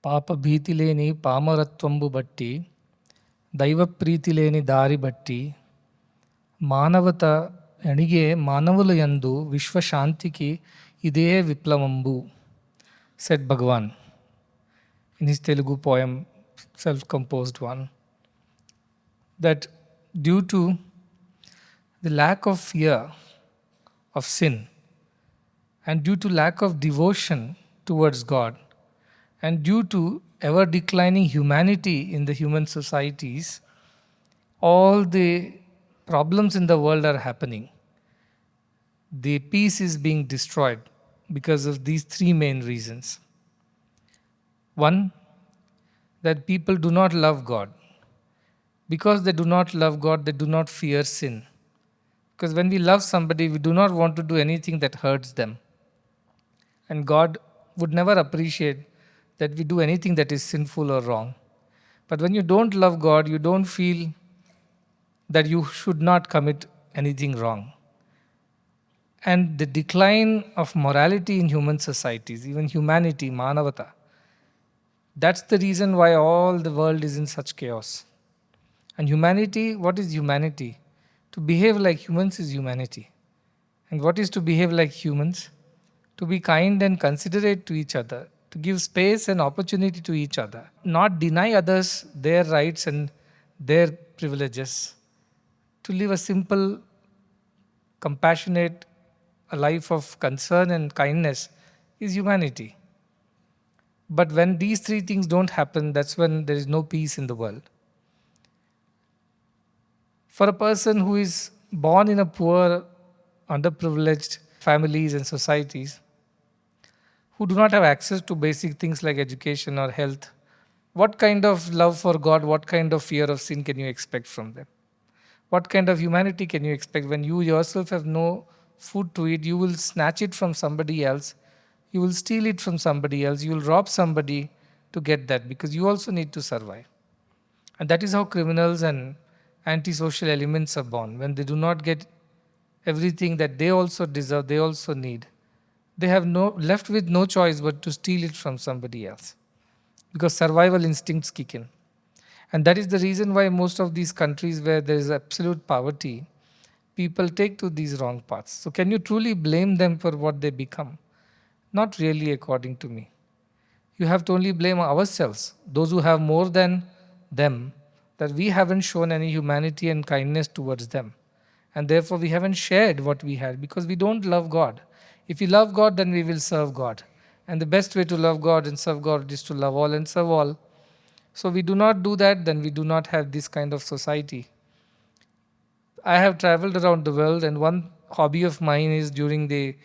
పాప భీతి లేని పామరత్వంబు బట్టి దైవప్రీతి లేని దారి బట్టి మానవత అణిగే మానవుల యందు విశ్వశాంతికి ఇదే విప్లవంబు said Bhagwan in his Telugu poem, self-composed one, that due to the lack of fear of sin and due to lack of devotion towards God and due to ever declining humanity in the human societies, all the problems in the world are happening. The peace is being destroyed because of these three main reasons. One, that people do not love God. Because they do not love God, they do not fear sin. Because when we love somebody, we do not want to do anything that hurts them. And God would never appreciate that we do anything that is sinful or wrong. But when you don't love God, you don't feel that you should not commit anything wrong. And the decline of morality in human societies, even humanity, manavata, that's the reason why all the world is in such chaos. And humanity, what is humanity? To behave like humans is humanity. And what is to behave like humans? To be kind and considerate to each other, to give space and opportunity to each other, not deny others their rights and their privileges, to live a simple, compassionate, a life of concern and kindness is humanity. But when these three things don't happen, that's when there is no peace in the world. For a person who is born in a poor, underprivileged families and societies, who do not have access to basic things like education or health, what kind of love for God, what kind of fear of sin can you expect from them? What kind of humanity can you expect when you yourself have no food to eat? You will snatch it from somebody else. You will steal it from somebody else. You will rob somebody to get that because you also need to survive. And that is how criminals and antisocial elements are born. When they do not get everything that they also deserve, they also need, they have left with no choice but to steal it from somebody else because survival instincts kick in. And that is the reason why most of these countries where there is absolute poverty, people take to these wrong paths. So can you truly blame them for what they become? Not really, according to me. You have to only blame ourselves, those who have more than them, that we haven't shown any humanity and kindness towards them. And therefore we haven't shared what we had because we don't love God. If we love God, then we will serve God. And the best way to love God and serve God is to love all and serve all. So we do not do that, then we do not have this kind of society. I have traveled around the world, and one hobby of mine is during the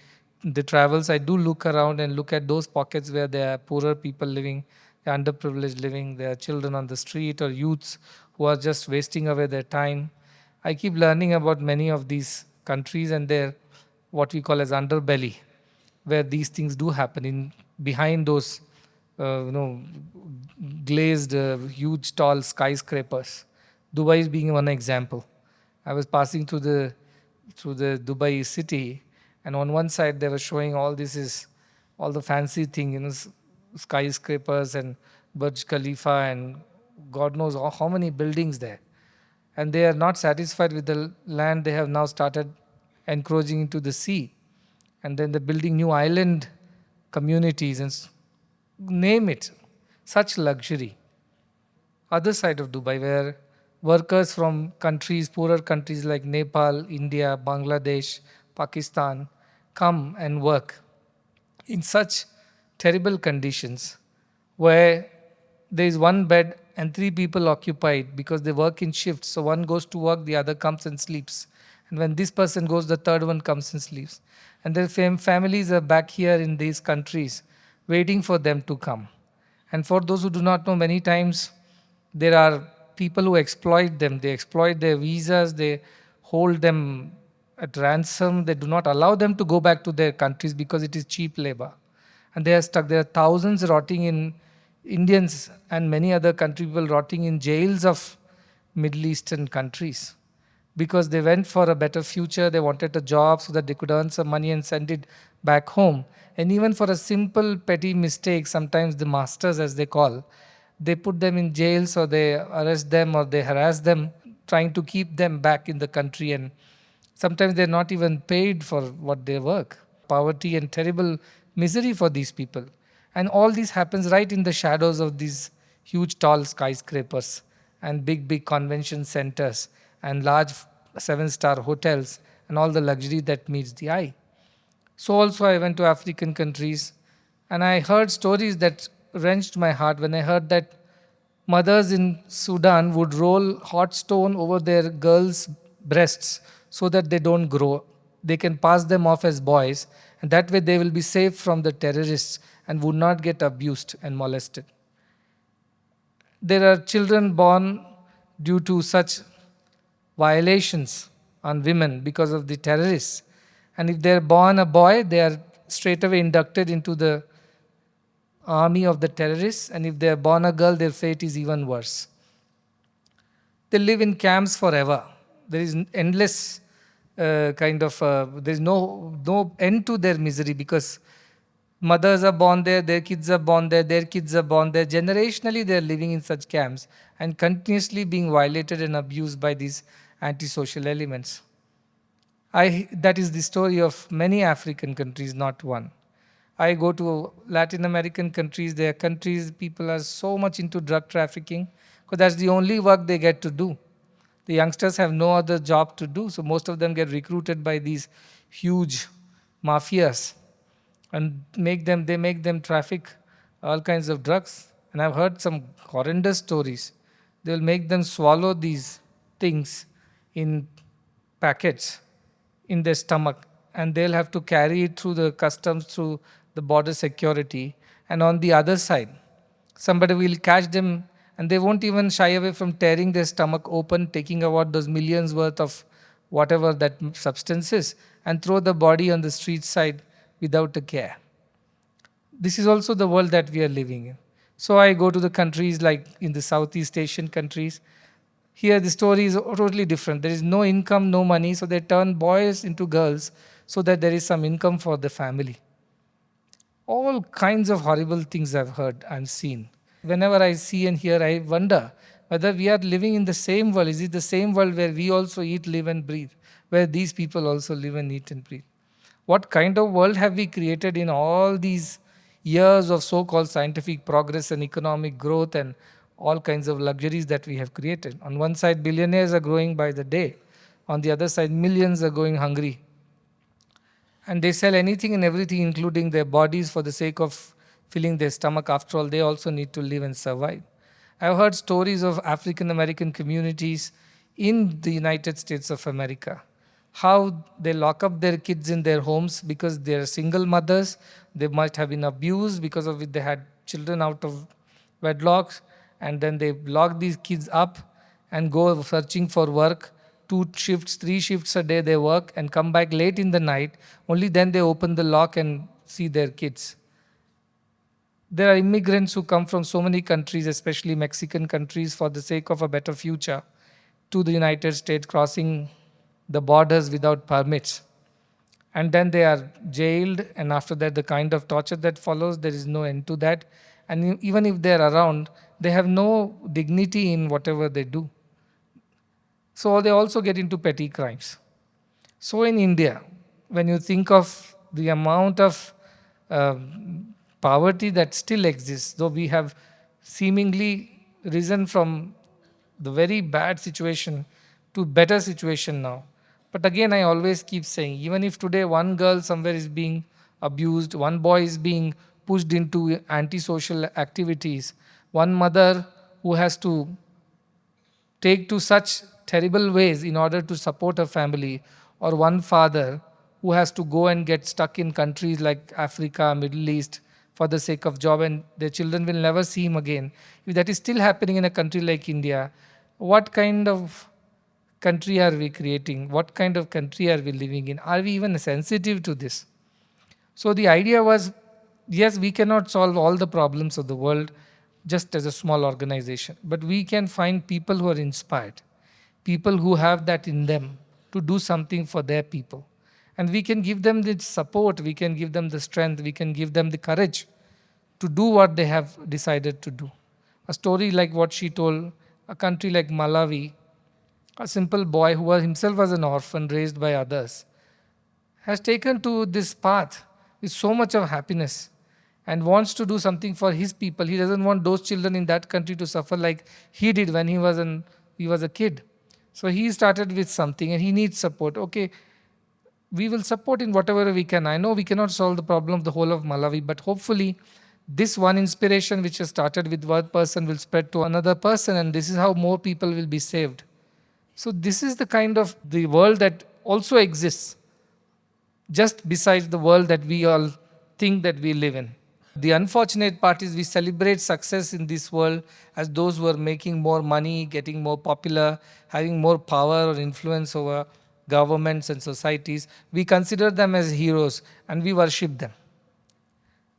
travels, I do look around and look at those pockets where there are poorer people living, the underprivileged living, there are children on the street or youths who are just wasting away their time. I keep learning about many of these countries and their what we call as underbelly, where these things do happen in behind those glazed huge tall skyscrapers. Dubai is being one example. I was passing through the Dubai city, and on one side they were showing all the fancy thing, skyscrapers and Burj Khalifa and God knows how many buildings there. And they are not satisfied with the land. They have now started encroaching into the sea, and then they're building new island communities and name it, such luxury. Other side of Dubai, where workers from countries, poorer countries like Nepal, India, Bangladesh, Pakistan come and work in such terrible conditions where there is one bed and three people occupy it because they work in shifts. So one goes to work, the other comes and sleeps. And when this person goes, the third one comes and sleeps. And their families are back here in these countries waiting for them to come. And for those who do not know, many times there are people who exploit them. They exploit their visas, they hold them at ransom, they do not allow them to go back to their countries because it is cheap labor. And they are stuck. There are thousands rotting in Indians and many other country people rotting in jails of Middle Eastern countries because they went for a better future. They wanted a job so that they could earn some money and send it back home. And even for a simple petty mistake, sometimes the masters, as they call, they put them in jails or they arrest them or they harass them, trying to keep them back in the country. And sometimes they're not even paid for what they work. Poverty and terrible misery for these people. And all this happens right in the shadows of these huge, tall skyscrapers and big, big convention centers and large seven-star hotels and all the luxury that meets the eye. So, also, I went to African countries and I heard stories that wrenched my heart when I heard that mothers in Sudan would roll hot stone over their girls' breasts so that they don't grow. They can pass them off as boys, and that way they will be safe from the terrorists and would not get abused and molested. There are children born due to such violations on women because of the terrorists. And if they're born a boy, they are straight away inducted into the army of the terrorists. And if they're born a girl, their fate is even worse. They live in camps forever. There is endless there's no end to their misery because mothers are born there, their kids are born there, their kids are born there. Generationally, they're living in such camps and continuously being violated and abused by these antisocial elements. That is the story of many African countries, not one. I go to Latin American countries. There are countries people are so much into drug trafficking because that's the only work they get to do. The youngsters have no other job to do, so most of them get recruited by these huge mafias and they make them traffic all kinds of drugs. And I've heard some horrendous stories. They'll make them swallow these things in packets in their stomach, and they'll have to carry it through the customs, through the border security. And on the other side, somebody will catch them and they won't even shy away from tearing their stomach open, taking out those millions worth of whatever that substance is, and throw the body on the street side without a care. This is also the world that we are living in. So I go to the countries like in the Southeast Asian countries. Here the story is totally different. There is no income, no money, so they turn boys into girls so that there is some income for the family. All kinds of horrible things I've heard and seen. Whenever I see and hear, I wonder whether we are living in the same world. Is it the same world where we also eat, live, and breathe? Where these people also live and eat and breathe? What kind of world have we created in all these years of so called scientific progress and economic growth and all kinds of luxuries that we have created? On one side, billionaires are growing by the day. On the other side, millions are going hungry. And they sell anything and everything, including their bodies, for the sake of filling their stomach. After all, they also need to live and survive. I've heard stories of African American communities in the United States of America, how they lock up their kids in their homes because they're single mothers. They might have been abused because of it. They had children out of wedlocks, and then they lock these kids up and go searching for work. 2 shifts, 3 shifts a day they work and come back late in the night. Only then they open the lock and see their kids. There are immigrants who come from so many countries, especially Mexican countries, for the sake of a better future, to the United States, crossing the borders without permits. And then they are jailed, and after that, the kind of torture that follows, there is no end to that. And even if they are around, they have no dignity in whatever they do. So they also get into petty crimes. So in India, when you think of the amount of poverty that still exists, though we have seemingly risen from the very bad situation to better situation now. But again, I always keep saying, even if today one girl somewhere is being abused, one boy is being pushed into antisocial activities, one mother who has to take to such terrible ways in order to support a family, or one father who has to go and get stuck in countries like Africa, Middle East for the sake of job, and their children will never see him again. If that is still happening in a country like India, what kind of country are we creating? What kind of country are we living in? Are we even sensitive to this? So the idea was, yes, we cannot solve all the problems of the world just as a small organization, but we can find people who are inspired. people who have that in them to do something for their people. And we can give them the support, we can give them the strength, we can give them the courage to do what they have decided to do. A story like what she told, a country like Malawi, a simple boy who was himself was an orphan raised by others, has taken to this path with so much of happiness and wants to do something for his people. He doesn't want those children in that country to suffer like he did when he was a kid. So he started with something and he needs support. Okay, we will support in whatever we can. I know we cannot solve the problem of the whole of Malawi, but hopefully this one inspiration which has started with one person will spread to another person, and this is how more people will be saved. So this is the kind of the world that also exists just besides the world that we all think that we live in. The unfortunate part is we celebrate success in this world as those who are making more money, getting more popular, having more power or influence over governments and societies. We consider them as heroes and we worship them.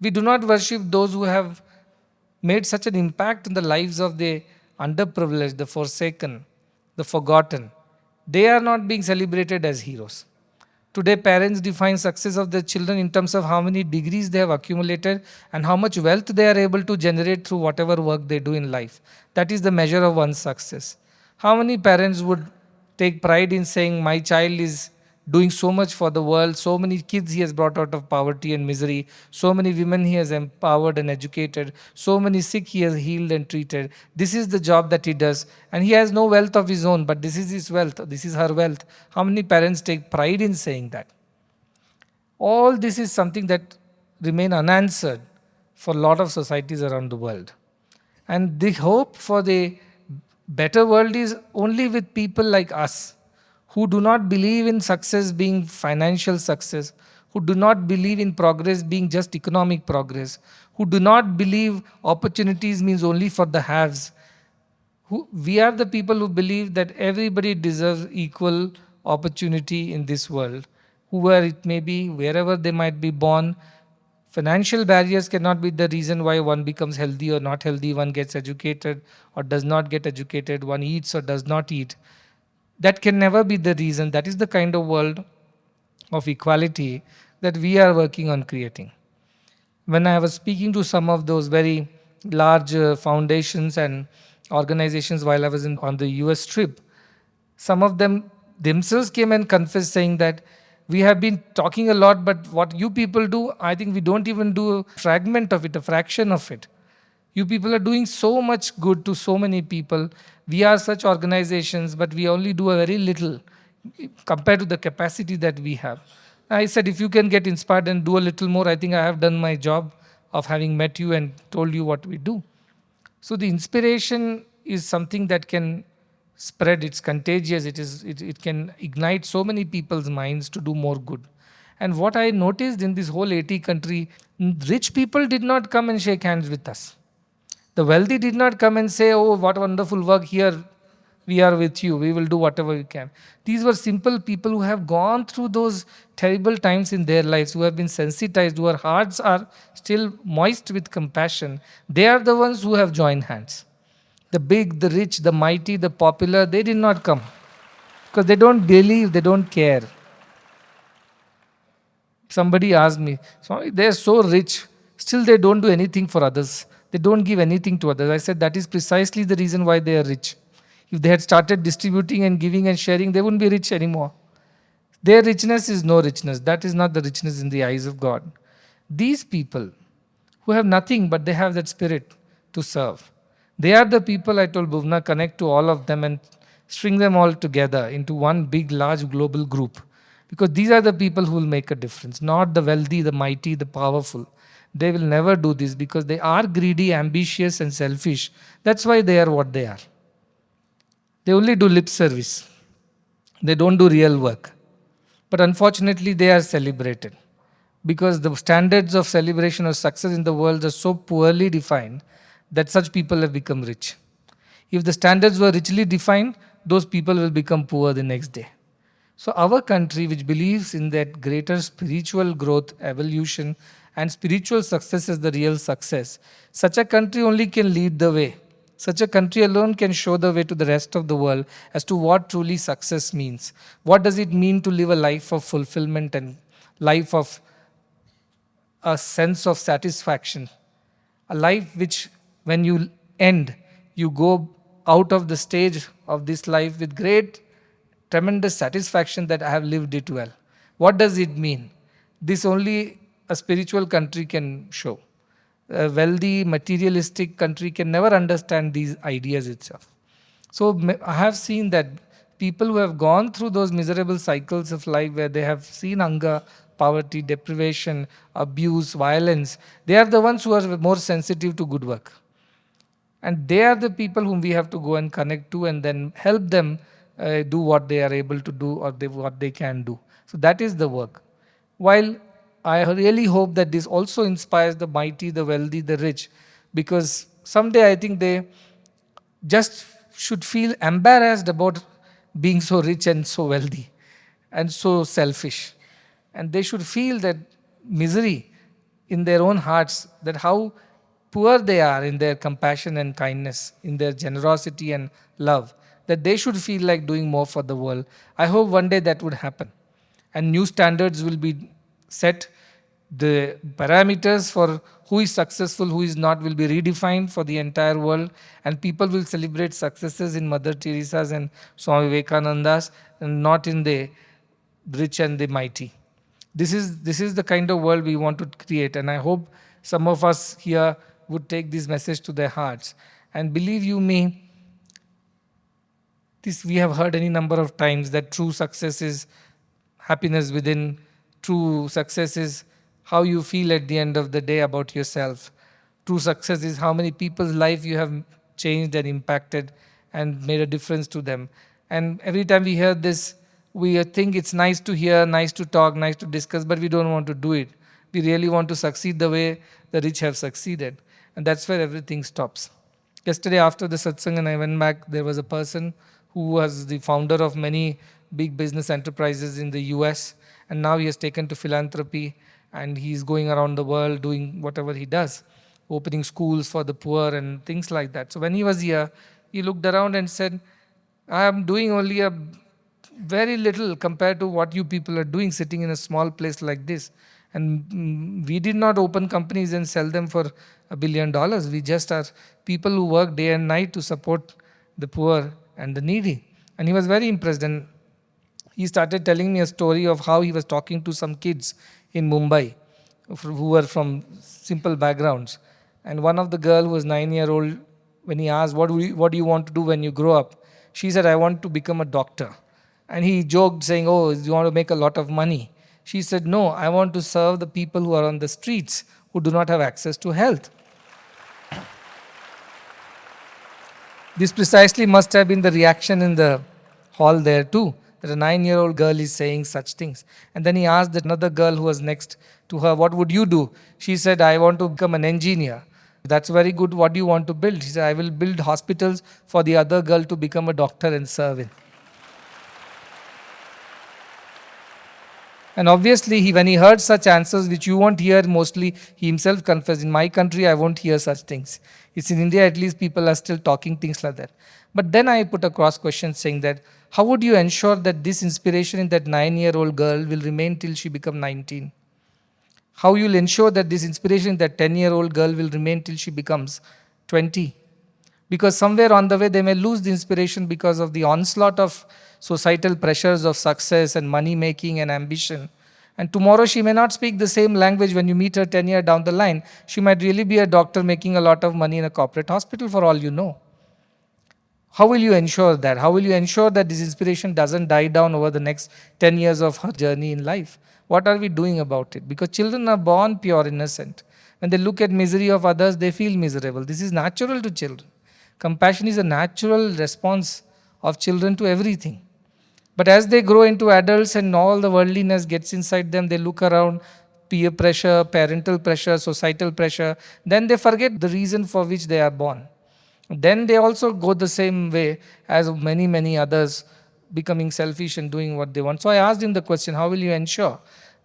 We do not worship those who have made such an impact in the lives of the underprivileged, the forsaken, the forgotten. They are not being celebrated as heroes. Today, parents define success of their children in terms of how many degrees they have accumulated and how much wealth they are able to generate through whatever work they do in life. That is the measure of one's success. How many parents would take pride in saying, my child is doing so much for the world, so many kids he has brought out of poverty and misery, so many women he has empowered and educated, so many sick he has healed and treated. This is the job that he does, and he has no wealth of his own, but this is his wealth, this is her wealth. How many parents take pride in saying that? All this is something that remain unanswered for a lot of societies around the world. And the hope for the better world is only with people like us who do not believe in success being financial success, who do not believe in progress being just economic progress, who do not believe opportunities means only for the haves. We are the people who believe that everybody deserves equal opportunity in this world, whoever it may be, wherever they might be born. Financial barriers cannot be the reason why one becomes healthy or not healthy, one gets educated or does not get educated, one eats or does not eat. That can never be the reason. That is the kind of world of equality that we are working on creating. When I was speaking to some of those very large foundations and organizations while I was on the US trip, some of them themselves came and confessed saying that we have been talking a lot, but what you people do, I think we don't even do a fragment of it, a fraction of it. You people are doing so much good to so many people. We are such organizations, but we only do a very little compared to the capacity that we have. I said, if you can get inspired and do a little more, I think I have done my job of having met you and told you what we do. So the inspiration is something that can spread. It's contagious. It can ignite so many people's minds to do more good. And what I noticed in this whole 80 country, rich people did not come and shake hands with us. The wealthy did not come and say, oh, what wonderful work here. We are with you. We will do whatever we can. These were simple people who have gone through those terrible times in their lives, who have been sensitized, whose hearts are still moist with compassion. They are the ones who have joined hands. The big, the rich, the mighty, the popular, they did not come because they don't believe, they don't care. Somebody asked me, so they're so rich, still they don't do anything for others. They don't give anything to others. I said that is precisely the reason why they are rich. If they had started distributing and giving and sharing, they wouldn't be rich anymore. Their richness is no richness. That is not the richness in the eyes of God. These people who have nothing but they have that spirit to serve. They are the people, I told Bhuvna, connect to all of them and string them all together into one big, large global group. Because these are the people who will make a difference, not the wealthy, the mighty, the powerful. They will never do this because they are greedy, ambitious, and selfish. That's why they are what they are. They only do lip service. They don't do real work. But unfortunately, they are celebrated because the standards of celebration or success in the world are so poorly defined that such people have become rich. If the standards were richly defined, those people will become poor the next day. So our country, which believes in that greater spiritual growth, evolution, and spiritual success as the real success, such a country only can lead the way. Such a country alone can show the way to the rest of the world as to what truly success means. What does it mean to live a life of fulfillment and life of a sense of satisfaction? A life which, when you end, you go out of the stage of this life with great, tremendous satisfaction that I have lived it well. What does it mean? This only a spiritual country can show. A wealthy, materialistic country can never understand these ideas itself. So I have seen that people who have gone through those miserable cycles of life where they have seen hunger, poverty, deprivation, abuse, violence, they are the ones who are more sensitive to good work. And they are the people whom we have to go and connect to and then help them do what they are able to do, or what they can do. So that is the work. While I really hope that this also inspires the mighty, the wealthy, the rich, because someday I think they just should feel embarrassed about being so rich and so wealthy and so selfish. And they should feel that misery in their own hearts, that how poor they are in their compassion and kindness, in their generosity and love, that they should feel like doing more for the world. I hope one day that would happen. And new standards will be set. The parameters for who is successful, who is not, will be redefined for the entire world, and people will celebrate successes in Mother Teresa's and Swami Vivekananda's, and not in the rich and the mighty. This is the kind of world we want to create, and I hope some of us here would take this message to their hearts. And believe you me, this we have heard any number of times, that true success is happiness within. True success is how you feel at the end of the day about yourself. True success is how many people's life you have changed and impacted and made a difference to them. And every time we hear this, we think it's nice to hear, nice to talk, nice to discuss, but we don't want to do it. We really want to succeed the way the rich have succeeded. And that's where everything stops. Yesterday after the satsang and I went back, there was a person who was the founder of many big business enterprises in the US, and now he has taken to philanthropy, and he's going around the world doing whatever he does, opening schools for the poor and things like that. So when he was here, he looked around and said, I am doing only a very little compared to what you people are doing, sitting in a small place like this. And we did not open companies and sell them for $1 billion. We just are people who work day and night to support the poor and the needy. And he was very impressed. And he started telling me a story of how he was talking to some kids in Mumbai who were from simple backgrounds. And one of the girl who was 9-year-old, when he asked, what do you want to do when you grow up? She said, I want to become a doctor. And he joked saying, oh, you want to make a lot of money? She said, no, I want to serve the people who are on the streets, who do not have access to health. This precisely must have been the reaction in the hall there too, that a 9-year-old girl is saying such things. And then he asked another girl who was next to her, what would you do? She said, I want to become an engineer. That's very good. What do you want to build? She said, I will build hospitals for the other girl to become a doctor and serve in. And obviously, when he heard such answers, which you won't hear mostly, he himself confessed, in my country, I won't hear such things. It's in India, at least people are still talking things like that. But then I put a cross question saying that, how would you ensure that this inspiration in that 9-year-old girl will remain till she becomes 19? How you'll ensure that this inspiration in that 10-year-old girl will remain till she becomes 20? Because somewhere on the way, they may lose the inspiration because of the onslaught of societal pressures of success and money making and ambition. And tomorrow she may not speak the same language when you meet her 10 years down the line. She might really be a doctor making a lot of money in a corporate hospital for all you know. How will you ensure that? How will you ensure that this inspiration doesn't die down over the next 10 years of her journey in life? What are we doing about it? Because children are born pure, innocent. When they look at misery of others, they feel miserable. This is natural to children. Compassion is a natural response of children to everything. But as they grow into adults and all the worldliness gets inside them, they look around, peer pressure, parental pressure, societal pressure, then they forget the reason for which they are born. Then they also go the same way as many, many others, becoming selfish and doing what they want. So I asked him the question, how will you ensure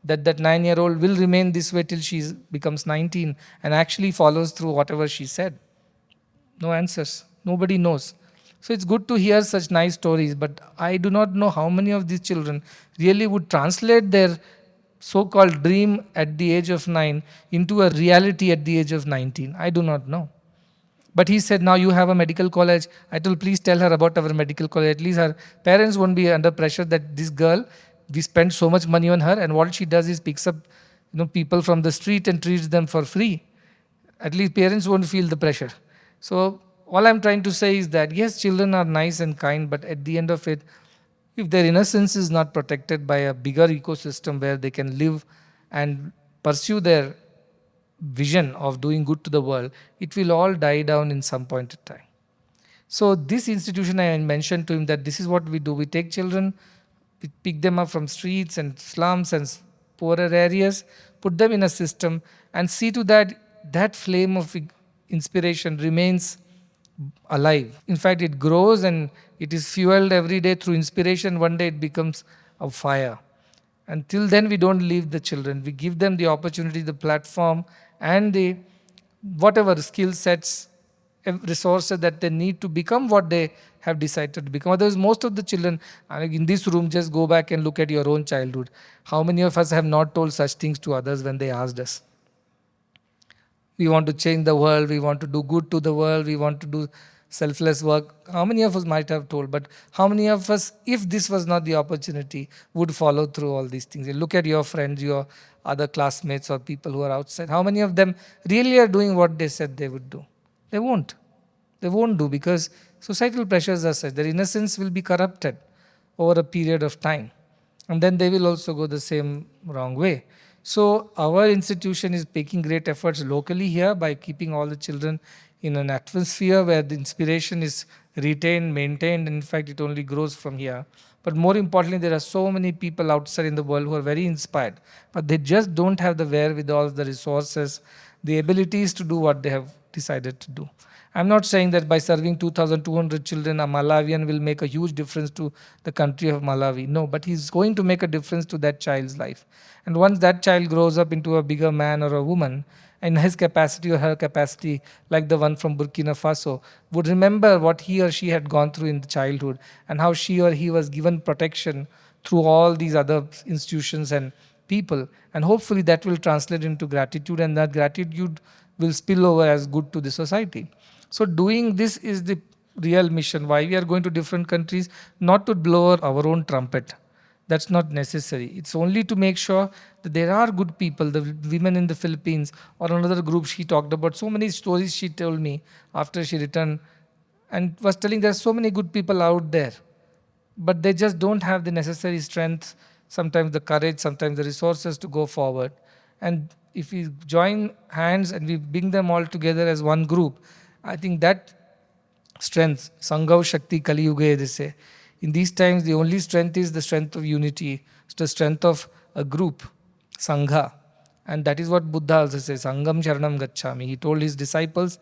that that 9-year-old will remain this way till she becomes 19 and actually follows through whatever she said? No answers. Nobody knows. So it's good to hear such nice stories, but I do not know how many of these children really would translate their so-called dream at the age of 9 into a reality at the age of 19. I do not know. But he said, now you have a medical college. I told, please tell her about our medical college. At least her parents won't be under pressure that this girl, we spend so much money on her, and what she does is picks up people from the street and treats them for free. At least parents won't feel the pressure. So all I'm trying to say is that yes, children are nice and kind, but at the end of it, if their innocence is not protected by a bigger ecosystem where they can live and pursue their vision of doing good to the world, it will all die down in some point in time. So this institution, I mentioned to him that this is what we do. We take children, we pick them up from streets and slums and poorer areas, put them in a system, and see to that that flame of inspiration remains alive. In fact, it grows and it is fueled every day through inspiration. One day it becomes a fire. Until then, we don't leave the children. We give them the opportunity, the platform, and the whatever skill sets, resources that they need to become what they have decided to become. Otherwise, most of the children in this room, just go back and look at your own childhood. How many of us have not told such things to others when they asked us? We want to change the world, we want to do good to the world, we want to do selfless work. How many of us might have told? But how many of us, if this was not the opportunity, would follow through all these things? You look at your friends, your other classmates or people who are outside. How many of them really are doing what they said they would do? They won't. They won't do, because societal pressures are such. Their innocence will be corrupted over a period of time. And then they will also go the same wrong way. So our institution is making great efforts locally here by keeping all the children in an atmosphere where the inspiration is retained, maintained. In fact, it only grows from here. But more importantly, there are so many people outside in the world who are very inspired, but they just don't have the wherewithal, the resources, the abilities to do what they have decided to do. I'm not saying that by serving 2,200 children, a Malawian will make a huge difference to the country of Malawi. No, but he's going to make a difference to that child's life. And once that child grows up into a bigger man or a woman, in his capacity or her capacity, like the one from Burkina Faso, would remember what he or she had gone through in the childhood and how she or he was given protection through all these other institutions and people. And hopefully that will translate into gratitude, and that gratitude will spill over as good to the society. So doing this is the real mission. Why we are going to different countries? Not to blow our own trumpet. That's not necessary. It's only to make sure that there are good people, the women in the Philippines or another group she talked about. So many stories she told me after she returned, and was telling there are so many good people out there, but they just don't have the necessary strength, sometimes the courage, sometimes the resources to go forward. And if we join hands and we bring them all together as one group, I think that strength, Sanghav Shakti Kali Yuge, they say. In these times, the only strength is the strength of unity, it's the strength of a group, Sangha. And that is what Buddha also says, Sangam Sharanam Gacchami. He told his disciples,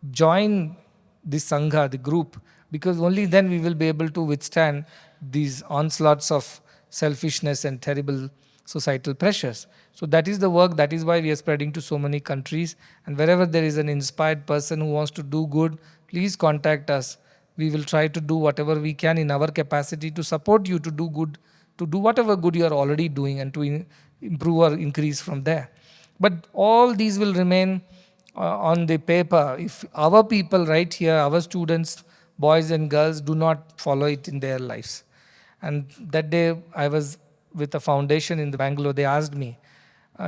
join this Sangha, the group, because only then we will be able to withstand these onslaughts of selfishness and terrible societal pressures. So that is the work, that is why we are spreading to so many countries. And wherever there is an inspired person who wants to do good, please contact us. We will try to do whatever we can in our capacity to support you to do good, to do whatever good you are already doing, and to improve or increase from there. But all these will remain on the paper if our people right here, our students, boys and girls, do not follow it in their lives. And that day I was with a foundation in the Bangalore. They asked me,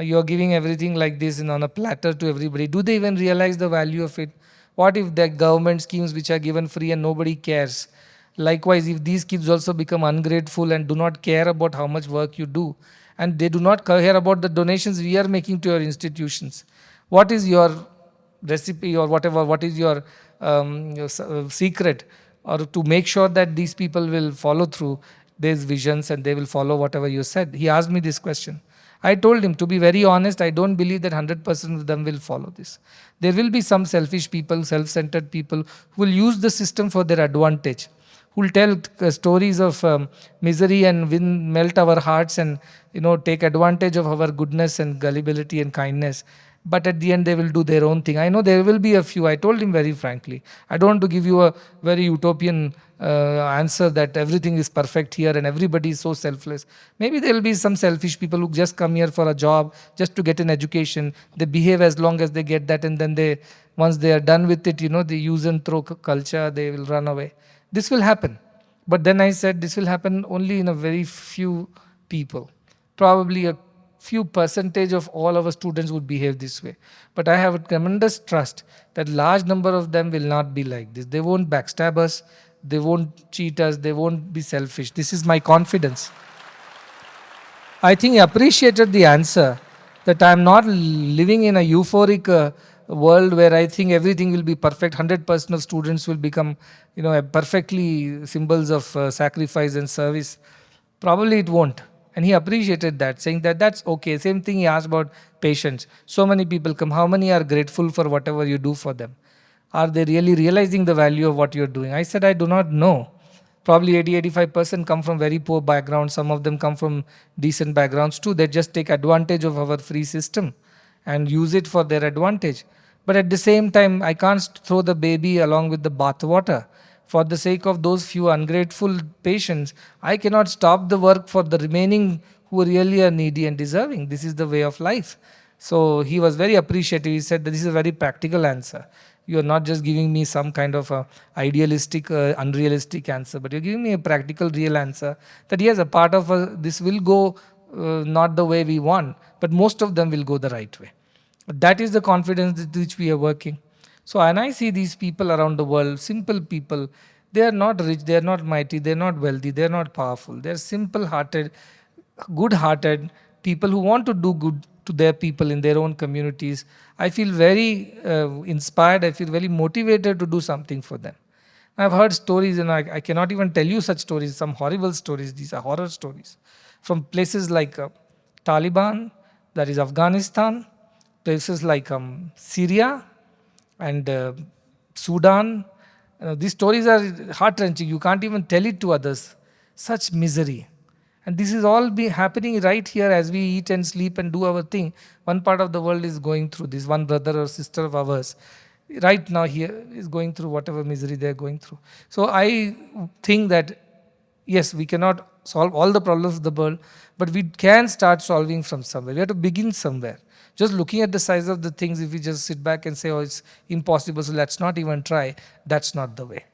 you're giving everything like this and on a platter to everybody. Do they even realize the value of it? What if the government schemes which are given free and nobody cares? Likewise, if these kids also become ungrateful and do not care about how much work you do, and they do not care about the donations we are making to your institutions, what is your recipe or whatever, what is your secret, or to make sure that these people will follow through these visions and they will follow whatever you said? He asked me this question. I told him, to be very honest, I don't believe that 100% of them will follow this. There will be some selfish people, self-centered people who will use the system for their advantage, who will tell stories of misery and melt our hearts and take advantage of our goodness and gullibility and kindness. but at the end they will do their own thing. I know there will be a few. I told him very frankly, I don't want to give you a very utopian answer that everything is perfect here and everybody is so selfless. Maybe there will be some selfish people who just come here for a job, just to get an education. They behave as long as they get that, and then they, once they are done with it, the use and throw culture, they will run away. This will happen. But then I said this will happen only in a very few people. Probably a few percentage of all our students would behave this way. But I have a tremendous trust that large number of them will not be like this. They won't backstab us, they won't cheat us, they won't be selfish. This is my confidence. I think he appreciated the answer, that I am not living in a euphoric world where I think everything will be perfect. 100% of students will become, perfectly symbols of sacrifice and service. Probably it won't. And he appreciated that, saying that that's okay. Same thing he asked about patients. So many people come. How many are grateful for whatever you do for them? Are they really realizing the value of what you're doing? I said, I do not know. Probably 80-85% come from very poor backgrounds. Some of them come from decent backgrounds too. They just take advantage of our free system and use it for their advantage. But at the same time, I can't throw the baby along with the bathwater. For the sake of those few ungrateful patients, I cannot stop the work for the remaining who really are needy and deserving. This is the way of life. So he was very appreciative. He said that this is a very practical answer. You are not just giving me some kind of a idealistic, unrealistic answer, but you're giving me a practical, real answer. That yes, a part of this will go not the way we want, but most of them will go the right way. That is the confidence with which we are working. So when I see these people around the world, simple people, they are not rich, they are not mighty, they are not wealthy, they are not powerful. They are simple-hearted, good-hearted people who want to do good to their people in their own communities. I feel very inspired. I feel very motivated to do something for them. I've heard stories, and I cannot even tell you such stories, some horrible stories. These are horror stories from places like Taliban, that is Afghanistan, places like Syria and Sudan. These stories are heart-wrenching. You can't even tell it to others. Such misery. And this is all be happening right here as we eat and sleep and do our thing. One part of the world is going through this. One brother or sister of ours right now here is going through whatever misery they're going through. So I think that yes, we cannot solve all the problems of the world, but we can start solving from somewhere. We have to begin somewhere. Just looking at the size of the things, if we just sit back and say, oh, it's impossible, so let's not even try, that's not the way.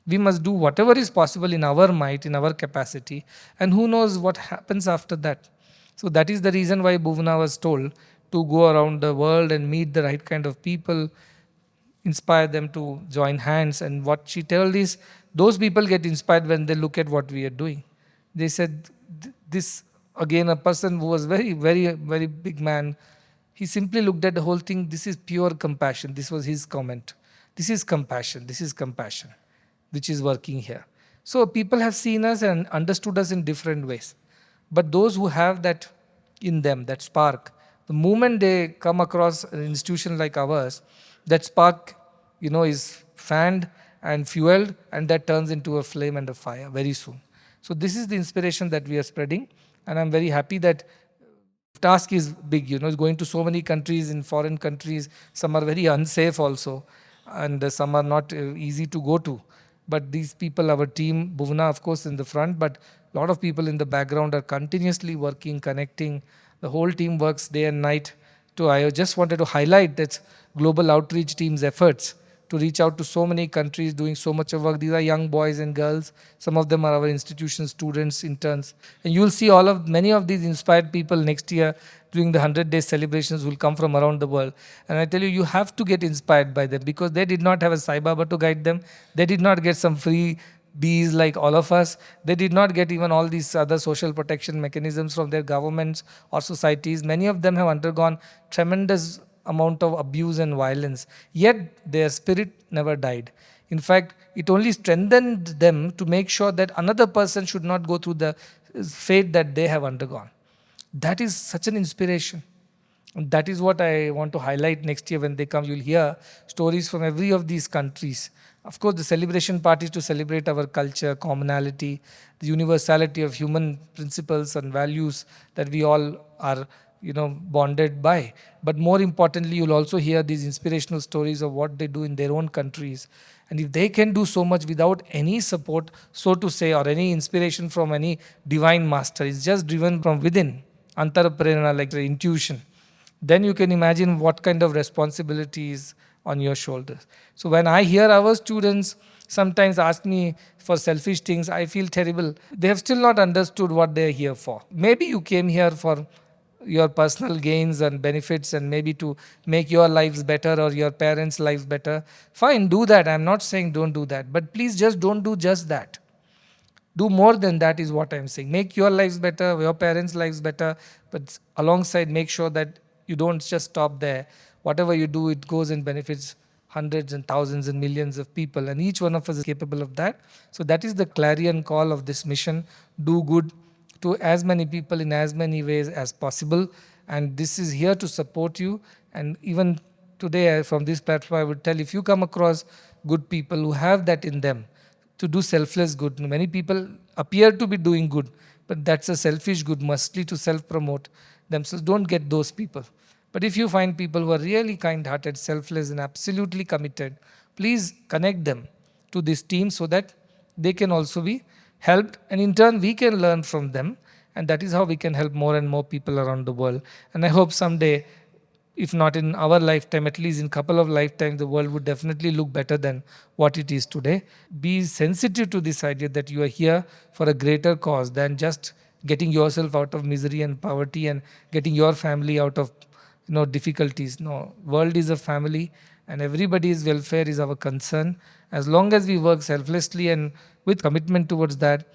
We must do whatever is possible in our might, in our capacity, and who knows what happens after that. So that is the reason why Bhuvana was told to go around the world and meet the right kind of people, inspire them to join hands. And what she told is, those people get inspired when they look at what we are doing. They said, this, again, a person who was very, very, very big man, he simply looked at the whole thing. This is pure compassion. This was his comment. This is compassion. This is compassion, which is working here. So people have seen us and understood us in different ways. But those who have that in them, that spark, the moment they come across an institution like ours, that spark, is fanned and fueled, and that turns into a flame and a fire very soon. So this is the inspiration that we are spreading, and I'm very happy that task is big, going to so many countries, in foreign countries. Some are very unsafe also, and some are not easy to go to. But these people, our team, Bhuvana, of course, in the front, but a lot of people in the background are continuously working, connecting. The whole team works day and night. I just wanted to highlight that global outreach team's efforts to reach out to so many countries, doing so much of work. These are young boys and girls. Some of them are our institution students, interns. And you'll see many of these inspired people next year during the 100-day celebrations will come from around the world. And I tell you, you have to get inspired by them, because they did not have a Sai Baba to guide them. They did not get some free bees like all of us. They did not get even all these other social protection mechanisms from their governments or societies. Many of them have undergone tremendous amount of abuse and violence, yet their spirit never died. In fact, it only strengthened them to make sure that another person should not go through the fate that they have undergone. That is such an inspiration. And that is what I want to highlight next year when they come. You'll hear stories from every of these countries. Of course, the celebration part is to celebrate our culture, commonality, the universality of human principles and values that we all are bonded by. But more importantly, you'll also hear these inspirational stories of what they do in their own countries. And if they can do so much without any support, so to say, or any inspiration from any divine master, it's just driven from within, antaraprerana, like the intuition, then you can imagine what kind of responsibility is on your shoulders. So when I hear our students sometimes ask me for selfish things, I feel terrible. They have still not understood what they're here for. Maybe you came here for your personal gains and benefits, and maybe to make your lives better or your parents' lives better. Fine, do that. I'm not saying don't do that. But please just don't do just that. Do more than that, is what I'm saying. Make your lives better, your parents' lives better, but alongside make sure that you don't just stop there. Whatever you do, it goes and benefits hundreds and thousands and millions of people, and each one of us is capable of that. So that is the clarion call of this mission: do good to as many people in as many ways as possible. And this is here to support you. And even today, from this platform, I would tell, if you come across good people who have that in them to do selfless good. Many people appear to be doing good, but that's a selfish good, mostly to self promote themselves. Don't get those people. But if you find people who are really kind hearted, selfless, and absolutely committed, please connect them to this team so that they can also be helped. And in turn, we can learn from them. And that is how we can help more and more people around the world. And I hope someday, if not in our lifetime, at least in a couple of lifetimes, the world would definitely look better than what it is today. Be sensitive to this idea that you are here for a greater cause than just getting yourself out of misery and poverty and getting your family out of difficulties. No, world is a family, and everybody's welfare is our concern. As long as we work selflessly and with commitment towards that,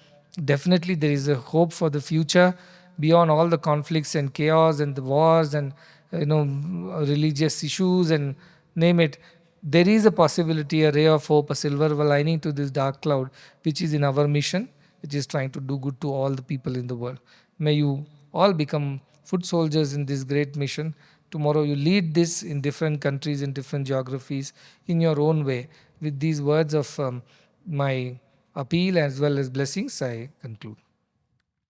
definitely there is a hope for the future beyond all the conflicts and chaos and the wars and religious issues and name it. There is a possibility, a ray of hope, a silver lining to this dark cloud, which is in our mission, which is trying to do good to all the people in the world. May you all become foot soldiers in this great mission. Tomorrow you lead this in different countries, in different geographies, in your own way. With these words of my appeal as well as blessings, I conclude.